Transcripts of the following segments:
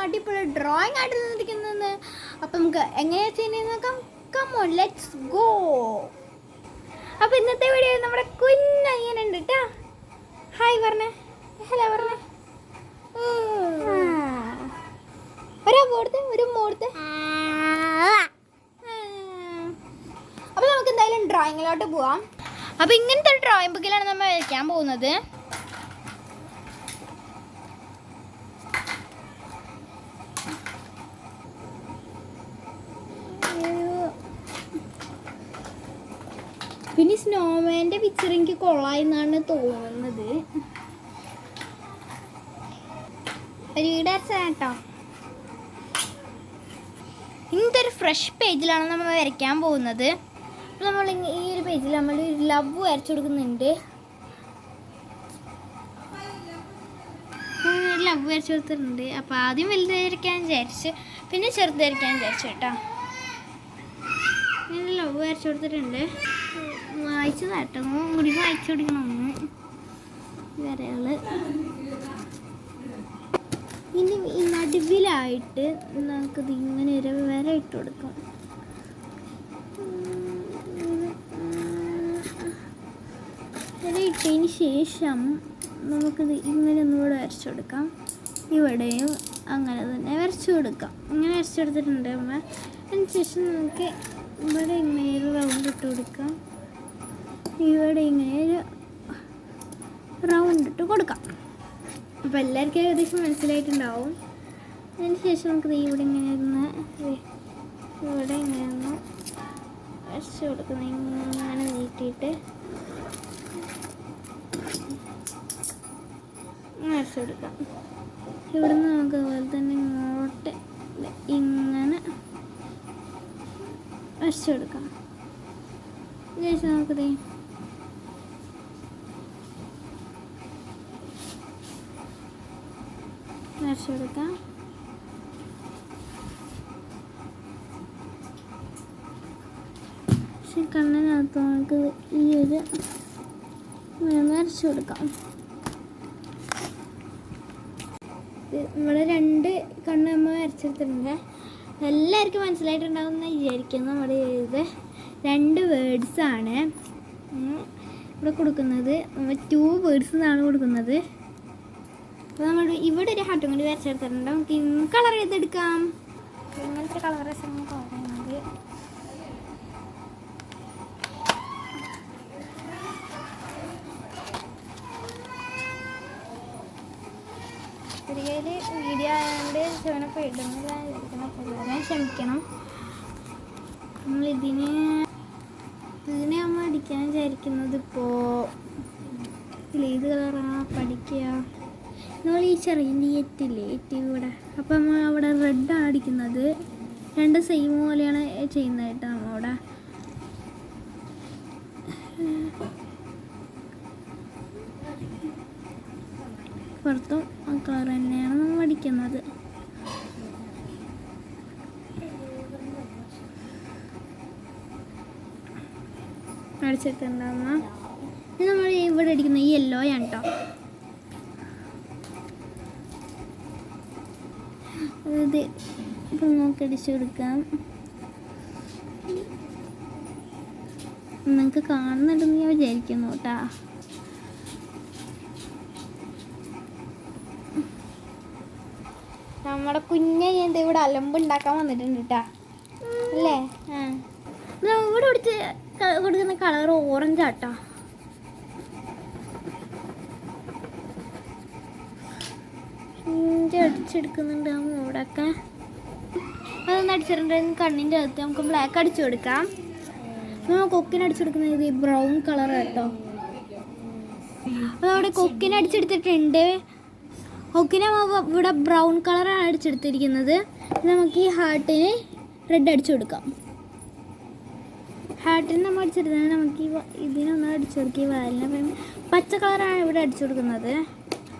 അടിപൊളി ഡ്രോയിങ് ആയിട്ട് നിന്നിരിക്കുന്നത്. അപ്പം നമുക്ക് എങ്ങനെയാണ് ചെയ്യുന്നത് നോക്കാം. Come on let's go. അപ്പോൾ ഇന്നത്തെ വീഡിയോ നമ്മുടെ കുഞ്ഞയ്യനുണ്ട് കേട്ടോ. ഹായ് പറഞ്ഞേ, ഹലോ പറഞ്ഞേ. ഒരു മോടുത്ത്. അപ്പോൾ നമുക്ക് എന്തായാലും ഡ്രോയിങ്ങിലോട്ട് പോവാം. അപ്പോൾ ഇങ്ങനത്തെ ഒരു ഡ്രോയിങ് ബുക്കിലാണ് നമ്മൾ വരയ്ക്കാൻ പോകുന്നത്. പിന്നെ സ്നോമാൻ്റെ പിക്ചർ എനിക്ക് കൊള്ളാമെന്നാണ് തോന്നുന്നത്. ഒരു കേട്ടോ. ഇങ്ങനത്തെ ഒരു ഫ്രഷ് പേജിലാണ് നമ്മൾ വരയ്ക്കാൻ പോകുന്നത്. അപ്പോൾ നമ്മൾ ഈ ഒരു പേജിൽ നമ്മൾ ഒരു ലവ് വരച്ചു കൊടുക്കുന്നുണ്ട്. ലവ് വരച്ചു കൊടുത്തിട്ടുണ്ട്. അപ്പോൾ ആദ്യം വലുത് വരയ്ക്കാൻ വിചാരിച്ച്, പിന്നെ ചെറുത് വരയ്ക്കാൻ വിചാരിച്ചു കേട്ടോ. ഞാൻ ലവ് വരച്ചു കൊടുത്തിട്ടുണ്ട്. വായിച്ചതാട്ടോ, കൂടി വായിച്ചു കൊടുക്കണമെന്ന് വരകൾ. ഇനി ഈ നടുവിലായിട്ട് നമുക്കിത് ഇങ്ങനെ ഒരു വര ഇട്ട് കൊടുക്കാം. വര ഇട്ടതിന് ശേഷം നമുക്കിത് ഇങ്ങനെ ഒന്നുകൂടെ വരച്ചു കൊടുക്കാം. ഇവിടെയും അങ്ങനെ തന്നെ വരച്ചു കൊടുക്കാം. ഇങ്ങനെ വരച്ചു കൊടുത്തിട്ടുണ്ട്. അതിന് ശേഷം നമുക്ക് ഇവിടെ ഇങ്ങനെ ഒരു റൗണ്ട് ഇട്ട് കൊടുക്കാം. ഇവിടെ ഇങ്ങനെ ഒരു റൗണ്ട് ഇട്ട് കൊടുക്കാം. അപ്പോൾ എല്ലാവർക്കും ഏകദേശം മനസ്സിലായിട്ടുണ്ടാവും. അതിന് ശേഷം നമുക്ക് ഇവിടെ ഇങ്ങനെ ഒന്ന് ഇവിടെ ഇങ്ങനെ ഒന്ന് വരച്ച് കൊടുക്കുന്നത്. ഇങ്ങനെ നീട്ടിയിട്ട് വരച്ച് കൊടുക്കാം. ഇവിടെ നിന്ന് നമുക്ക് അതുപോലെ തന്നെ ഇങ്ങോട്ട് ഇങ്ങനെ വരച്ച് കൊടുക്കാം. ശേഷം നമുക്കത് വരച്ചു കൊടുക്കാം. പക്ഷെ കണ്ണിനകത്ത് നമുക്ക് ഈ ഒരു വരച്ചു കൊടുക്കാം. നമ്മൾ 2 കണ്ണ് നമ്മൾ വരച്ചെടുത്തിട്ടുണ്ട്. എല്ലാവർക്കും മനസ്സിലായിട്ടുണ്ടാകുമെന്ന് വിചാരിക്കുന്നു. നമ്മുടെ ഇത് 2 വേർഡ്സാണ് ഇവിടെ കൊടുക്കുന്നത്. നമ്മൾ 2 വേർഡ്സ് എന്നാണ് കൊടുക്കുന്നത്. അപ്പോൾ നമ്മൾ ഇവിടെ ഒരു ഹാർട്ടും കൂടി വരച്ചെടുത്തിട്ടുണ്ട്. നമുക്ക് കളർ ചെയ്തെടുക്കാം. ഇങ്ങനത്തെ കളറസ് പറയുന്നത് ചെറിയൊരു വീഡിയോ ആയതുകൊണ്ട് ചിലപ്പോൾ ഇടുന്നില്ല ഇരിക്കണം. ക്ഷമിക്കണം. ഇതിനെ നമ്മൾ അടിക്കാൻ വിചാരിക്കുന്നത് ഇപ്പോൾ ഏത് കളറാണ് പഠിക്കുക. നമ്മൾ ഈ ചെറിയ എറ്റില്ലേ, ഇവിടെ അപ്പം നമ്മൾ അവിടെ റെഡാണ് അടിക്കുന്നത്. 2 സെയിം പോലെയാണ് ചെയ്യുന്നത് കേട്ടോ. നമ്മളവിടെ പുറത്തും ആ കളർ തന്നെയാണ് നമ്മൾ അടിക്കുന്നത്. അടിച്ചിട്ടുണ്ടാകുന്ന നമ്മൾ ഇവിടെ അടിക്കുന്ന ഈ യെല്ലോയാണ് കേട്ടോ. ഇത് ഇപ്പം നമുക്ക് അടിച്ചു കൊടുക്കാം. നിങ്ങൾക്ക് കാണുന്നുണ്ടെന്ന് ഞാൻ വിചാരിക്കുന്നു കേട്ടാ. നമ്മുടെ കുഞ്ഞയ്യൻ്റെ ഇവിടെ അലമ്പുണ്ടാക്കാൻ വന്നിട്ടുണ്ട് കേട്ടാ അല്ലേ. ഇവിടെ പിടിച്ച് കൊടുക്കുന്ന കളർ ഓറഞ്ചാട്ടോ. അടിച്ചെടുക്കുന്നുണ്ട് ഇവിടെയൊക്കെ. അതൊന്ന് അടിച്ചിട്ടുണ്ട്. കണ്ണിൻ്റെ അകത്ത് നമുക്ക് ബ്ലാക്ക് അടിച്ചു കൊടുക്കാം. നമ്മൾ കൊക്കിന് അടിച്ചെടുക്കുന്നത് ഈ ബ്രൗൺ കളർ കേട്ടോ. അതവിടെ കൊക്കിന് അടിച്ചെടുത്തിട്ടുണ്ട്. കൊക്കിനെ ഇവിടെ ബ്രൗൺ കളറാണ് അടിച്ചെടുത്തിരിക്കുന്നത്. നമുക്ക് ഈ ഹാർട്ടിന് റെഡ് അടിച്ചു കൊടുക്കാം. ഹാർട്ടിന് നമ്മൾ അടിച്ചെടുത്തത് നമുക്ക് ഇതിനൊന്നും അടിച്ചു കൊടുക്കുക. വാലിന് പച്ച കളറാണ് ഇവിടെ അടിച്ചു കൊടുക്കുന്നത്.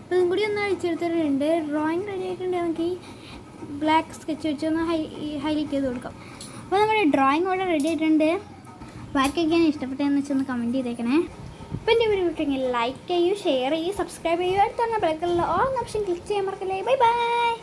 അതും കൂടി ഒന്ന് അടിച്ചെടുത്തിട്ടുണ്ട്. ഡ്രോയിങ് റെഡി ആയിട്ടുണ്ട്. നമുക്ക് ഈ ബ്ലാക്ക് സ്കെച്ച് വെച്ച് ഒന്ന് ഹൈലൈറ്റ് ചെയ്ത് കൊടുക്കാം. അപ്പോൾ നമ്മുടെ ഡ്രോയിങ് ഇവിടെ റെഡി ആയിട്ടുണ്ട്. ബാക്കിയൊക്കെയാണ് ഇഷ്ടപ്പെട്ടതെന്ന് വെച്ചൊന്ന് കമൻറ്റ് ചെയ്തേക്കണേ. അപ്പോൾ എൻ്റെ വീഡിയോ ഇഷ്ടമെങ്കിൽ ലൈക്ക് ചെയ്യൂ, ഷെയർ ചെയ്യൂ, സബ്സ്ക്രൈബ് ചെയ്യൂ. അടുത്തുള്ള ബെൽക്കുള്ള ഓൾ ഓപ്ഷൻ ക്ലിക്ക് ചെയ്യാൻ മറക്കല്ലേ. Bye bye.